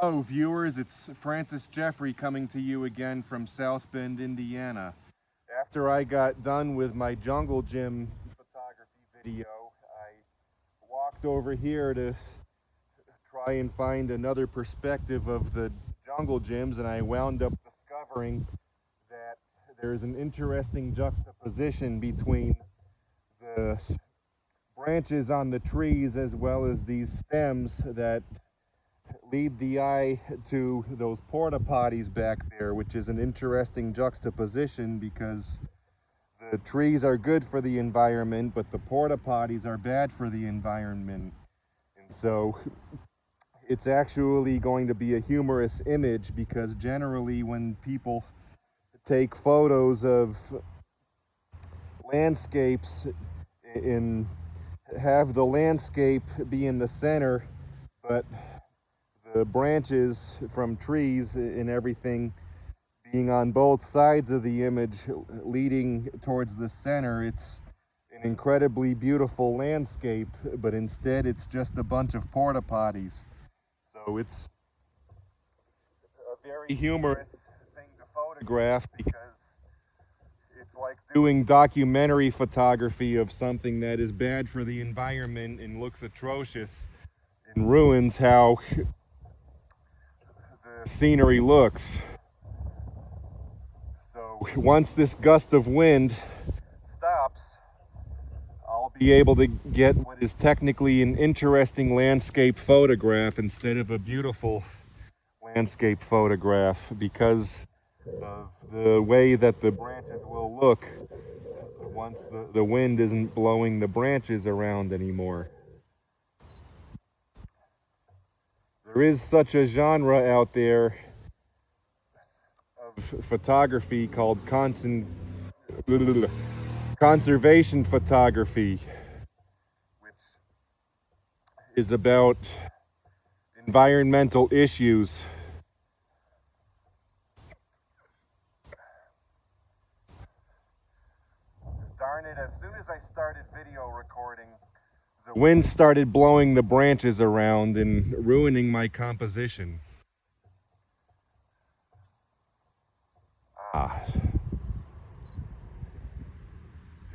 Hello viewers, it's Francis Jeffrey coming to you again from South Bend, Indiana. After I got done with my jungle gym photography video, I walked over here to try and find another perspective of the jungle gyms, and I wound up discovering that there's an interesting juxtaposition between the branches on the trees as well as these stems that lead the eye to those porta-potties back there, which is an interesting juxtaposition because the trees are good for the environment, but the porta-potties are bad for the environment. And so it's actually going to be a humorous image, because generally when people take photos of landscapes and have the landscape be in the center, but the branches from trees and everything being on both sides of the image leading towards the center, it's an incredibly beautiful landscape, but instead it's just a bunch of porta-potties. So it's a very humorous thing to photograph, because it's like doing documentary photography of something that is bad for the environment and looks atrocious and ruins how the scenery looks. So once this gust of wind stops, I'll be able to get what is technically an interesting landscape photograph instead of a beautiful landscape photograph, because of the way that the branches will look once the wind isn't blowing the branches around anymore. There is such a genre out there of photography called conservation photography, which is about environmental issues. Darn it, as soon as I started video recording, the wind started blowing the branches around and ruining my composition.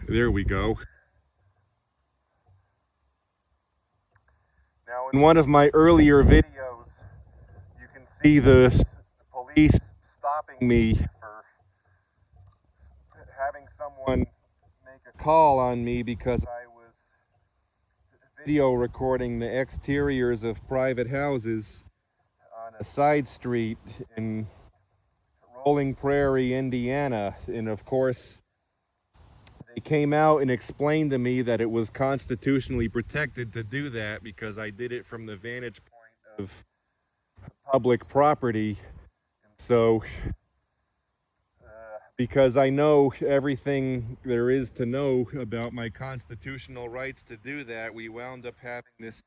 There we go. Now, in one of my earlier videos, you can see the police stopping me for having someone make a call on me because I was video recording the exteriors of private houses on a side street in Rolling Prairie, Indiana. And of course, they came out and explained to me that it was constitutionally protected to do that because I did it from the vantage point of public property. And so, because I know everything there is to know about my constitutional rights to do that, we wound up having this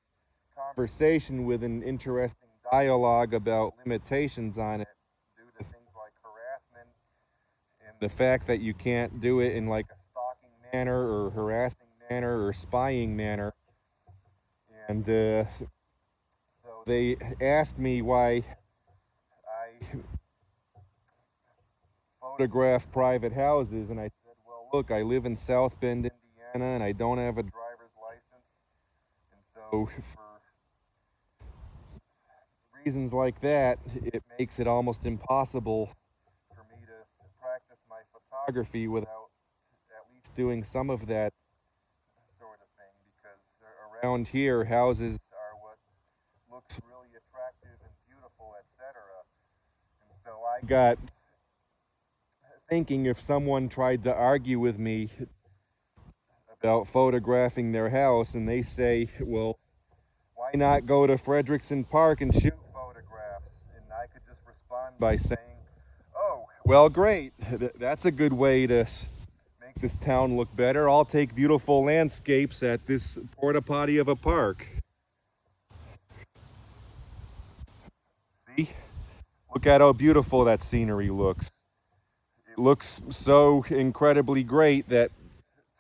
conversation with an interesting dialogue about limitations on it due to things like harassment and the fact that you can't do it in like a stalking manner or harassing manner or spying manner. And so they asked me why I photograph private houses, and I said, well, look, I live in South Bend, Indiana, and I don't have a driver's license, and so for reasons like that, it makes it almost impossible for me to practice my photography without at least doing some of that sort of thing, because around here, houses are what looks really attractive and beautiful, etc. And so I got thinking, if someone tried to argue with me about photographing their house and they say, well, why not go to Frederickson Park and shoot photographs? And I could just respond by saying, oh, well, great. That's a good way to make this town look better. I'll take beautiful landscapes at this porta-potty of a park. See? Look at how beautiful that scenery looks. It looks so incredibly great that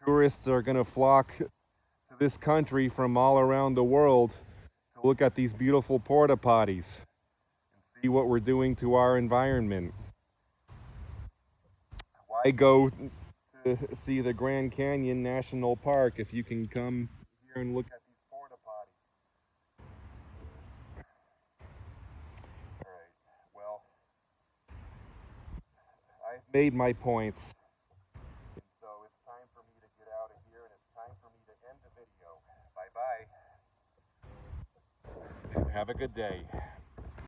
tourists are going to flock to this country from all around the world to look at these beautiful porta-potties. see what we're doing to our environment. Why go to see the Grand Canyon National Park if you can come here and look at these porta potties? All right, well, I've made my points. And so it's time for me to get out of here, and it's time for me to end the video. Bye-bye. Have a good day.